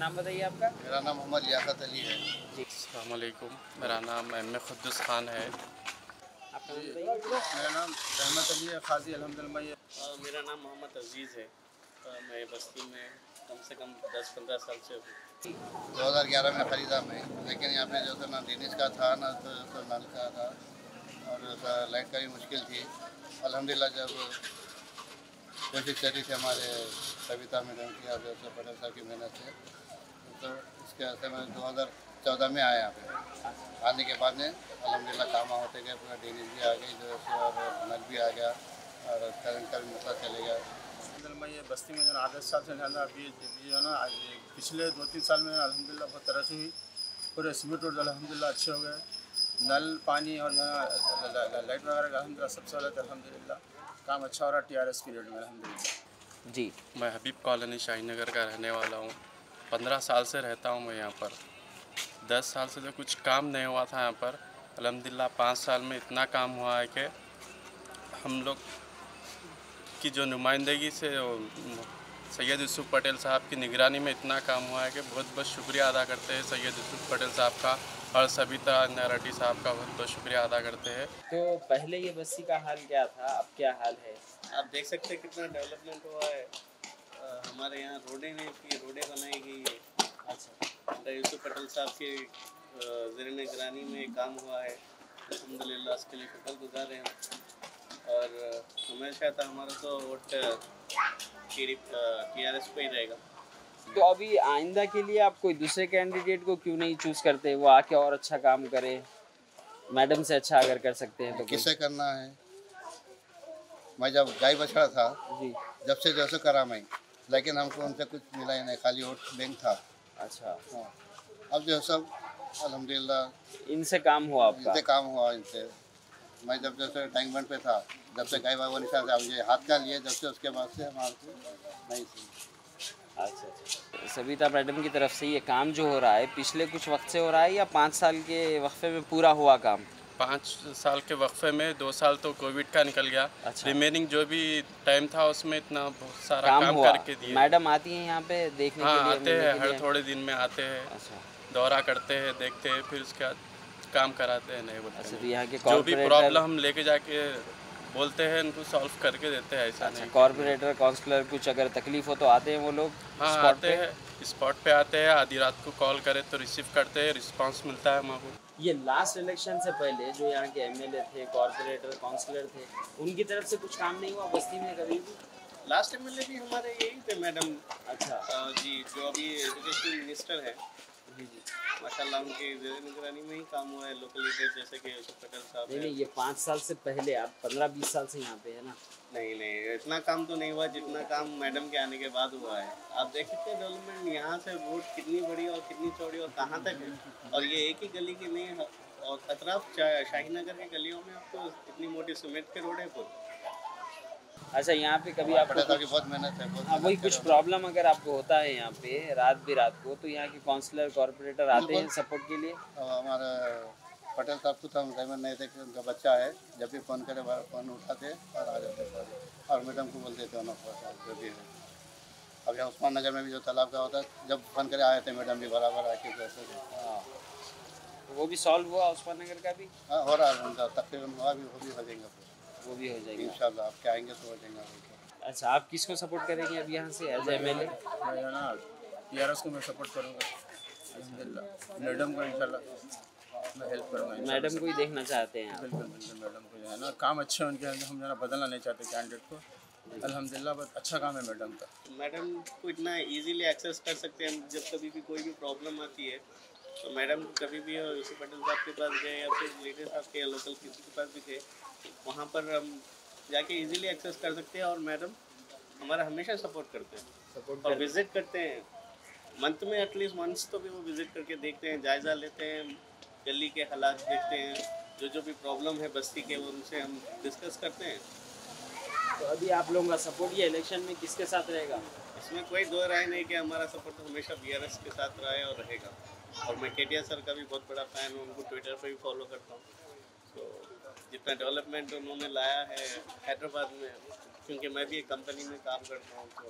नाम बताइए आपका? मेरा नाम मोहम्मद लियाकत अली है। जी। अस्सलाम वालेकुम, मेरा नाम एम ए खुद्दूस खान है। आपका नाम बताइए? मेरा नाम रहमत अली है, खाजी अल्हम्दुलिल्लाह। मेरा नाम मोहम्मद अजीज़ है। मैं बस्ती में कम से कम 10-15 साल से हूँ। 2011 में ख़रीदा मैं, लेकिन यहाँ पे जो था ना ड्रेनेज का था ना तो नल का था और लाइट का भी मुश्किल थी। अल्हम्दुलिल्लाह जब कोशिश करी थी हमारे सविता मैडम की और जो पटेल साहब की मेहनत से, तो इसके वजह से मैं 2014 में आया यहाँ पे। आने के बाद में अल्हम्दुलिल्लाह काम होते गए, पूरा ड्रेनेज भी आ गई जो है और नल भी आ गया और करंट का भी मसला चले गया। मैं ये बस्ती में जो है 8-10 साल से रहना, अभी जो है ना पिछले 2-3 साल में अल्हम्दुलिल्लाह बहुत तरक्की हुई। पूरे सीमेंट रोड अल्हम्दुलिल्लाह अच्छे हो गए, नल पानी और जो है लाइट वगैरह का अल्हम्दुलिल्लाह सब सहूलत अल्हम्दुलिल्लाह, काम अच्छा हो रहा है TRS पीरियड में अल्हम्दुलिल्लाह। जी। मैं हबीब कॉलोनी शाहीनगर का रहने वाला हूँ। 15 साल से रहता हूँ मैं यहाँ पर। 10 साल से तो कुछ काम नहीं हुआ था यहाँ पर। अल्हम्दुलिल्लाह 5 साल में इतना काम हुआ है कि हम लोग की जो नुमाइंदगी से सैयद यूसुफ पटेल साहब की निगरानी में इतना काम हुआ है कि बहुत बहुत शुक्रिया अदा करते हैं सैयद यूसुफ पटेल साहब का और सविता नाराटी साहब का बहुत बहुत शुक्रिया अदा करते हैं। तो पहले ये बस्ती का हाल क्या था, अब क्या हाल है? आप देख सकते हैं कितना डेवलपमेंट हुआ है। हमारे यहाँ रोडें बनाई गई है। अच्छा, यूसुफ पटेल साहब के ज़ेर निगरानी में काम हुआ है। अल्हम्दुलिल्लाह उसके लिए शुक्रगुज़ार हैं और हमेशा था हमारा तो वोट TRS पे ही रहेगा। तो अभी आइंदा के लिए आप कोई दूसरे कैंडिडेट को क्यों नहीं चूज करते? वो आके और अच्छा काम करे, मैडम से अच्छा अगर कर सकते हैं तो किससे करना है? मैं जब गाय बछड़ा था जी। जब से जैसे करा मैं, लेकिन हमको उनसे कुछ मिला ही नहीं, खाली वोट बैंक था। अच्छा। हाँ, अब जो सब अल्हम्दुलिल्लाह इनसे काम हुआ आपका? इनसे काम हुआ इनसे। मैं जब जैसे टैंक बंड पे था, जब से गाय बागवानी से मुझे हाथ का लिए, जब से उसके बाद से हमारे को नहीं थी। अच्छा। सविता मैडम की तरफ से ये काम जो हो रहा है पिछले कुछ वक्त से हो रहा है या 5 साल के वक्फे में पूरा हुआ काम? 5 साल के वक्फे में 2 साल तो कोविड का निकल गया। अच्छा। रिमेनिंग जो भी टाइम था उसमें इतना बहुत सारा काम हुआ। करके दिए। मैडम आती हैं यहाँ पे देखने हाँ, के लिए? आते हैं, हर थोड़े दिन में आते हैं। अच्छा। दौरा करते हैं, देखते हैं, फिर उसके बाद काम कराते हैं। नहीं बोलते अच्छा, तो यहाँ के जो भी प्रॉब्लम हम लेके जाके बोलते हैं उनको सॉल्व करके देते हैं। ऐसा नहीं कॉर्पोरेटर काउंसलर कुछ अगर तकलीफ हो तो आते हैं वो लोग? हाँ, आते हैं, स्पॉट पे आते हैं। आधी रात को कॉल करे तो रिसीव करते हैं, रिस्पांस मिलता है हमको। ये लास्ट इलेक्शन से पहले जो यहाँ के MLA थे, कॉर्पोरेटर काउंसलर थे, उनकी तरफ से कुछ काम नहीं हुआ बस्ती में कभी भी? लास्ट MLA भी हमारे यही थे मैडम। अच्छा। जी, जो अभी एजुकेशन मिनिस्टर है जी जी, माशाल्लाह उनके ज़ेर निगरानी में ही काम हुआ है। लोकल लीडर जैसे कि यूसुफ पटेल साहब। नहीं, ये 5 साल से पहले, आप 15-20 साल से यहाँ पे है ना? नहीं, इतना काम तो नहीं हुआ जितना काम मैडम के आने के बाद हुआ है। आप देख सकते हैं डेवलपमेंट, यहाँ से रोड कितनी बड़ी और कितनी चौड़ी और कहाँ तक है। और ये एक ही गली की नहीं है, और अतराफ शाहीनगर के गलियों में आपको इतनी मोटी सीमेंट के रोड है पूरी। अच्छा, यहाँ पे कभी आपको की बहुत मेहनत है। हाँ, वही कुछ प्रॉब्लम अगर आपको होता है यहाँ पे रात को, तो यहाँ के काउंसलर कॉर्पोरेटर आते हैं सपोर्ट के लिए? हमारे पटेल साहब को तो हम टाइम नहीं थे कि उनका बच्चा है, जब भी फ़ोन करे फ़ोन उठाते और आ जाते सारे, और मैडम को बोलते थे जो भी है। अब यहाँ उस्मान नगर में भी जो तालाब का होता है, जब फ़ोन करे आए थे मैडम भी बराबर आके जैसे। हाँ, वो भी सॉल्व हुआ उस्मान नगर का भी? हाँ, हो रहा है उनका तकरीबन हुआ भी, वो भी हो जाएगा। वो भी हो जाएगा इंशाल्लाह। आप क्या आएंगे तो हो जाएगा। अच्छा, आप किसको सपोर्ट करेंगे अब यहाँ से एज MLA? मैं जो है ना TRS को मैं सपोर्ट करूँगा अल्हम्दुलिल्लाह। मैडम को इंशाल्लाह मैं हेल्प करूँगा। मैडम को ही देखना चाहते हैं आप? बिल्कुल मैडम को जो है ना काम अच्छे उनके, हम जो है ना बदलना नहीं चाहते कैंडिडेट को। अल्हम्दुलिल्लाह बहुत अच्छा काम है मैडम का। मैडम को इतना इजीली एक्सेस कर सकते हैं। जब कभी भी कोई भी प्रॉब्लम आती है तो मैडम कभी भी यूसुफ पटेल साहब के पास गए या फिर लीडर साहब के या लोकल किसी के पास भी गए, वहाँ पर हम जाके इजीली एक्सेस कर सकते हैं। और मैडम हमारा हमेशा सपोर्ट करते हैं और विज़िट करते हैं। मंथ में एटलीस्ट मंथ्स तो भी वो विज़िट करके देखते हैं, जायज़ा लेते हैं, गली के हालात देखते हैं, जो भी प्रॉब्लम है बस्ती के वो उनसे हम डिस्कस करते हैं। तो अभी आप लोगों का सपोर्ट ये इलेक्शन में किसके साथ रहेगा? इसमें कोई दो राय नहीं कि हमारा सपोर्ट हमेशा BRS के साथ रहा है और रहेगा। और मैं KTR सर का भी बहुत बड़ा फ़ैन हूँ, उनको ट्विटर पर भी फॉलो करता हूँ। तो जितना डेवलपमेंट उन्होंने लाया है हैदराबाद में, क्योंकि मैं भी एक कंपनी में काम करता हूँ, तो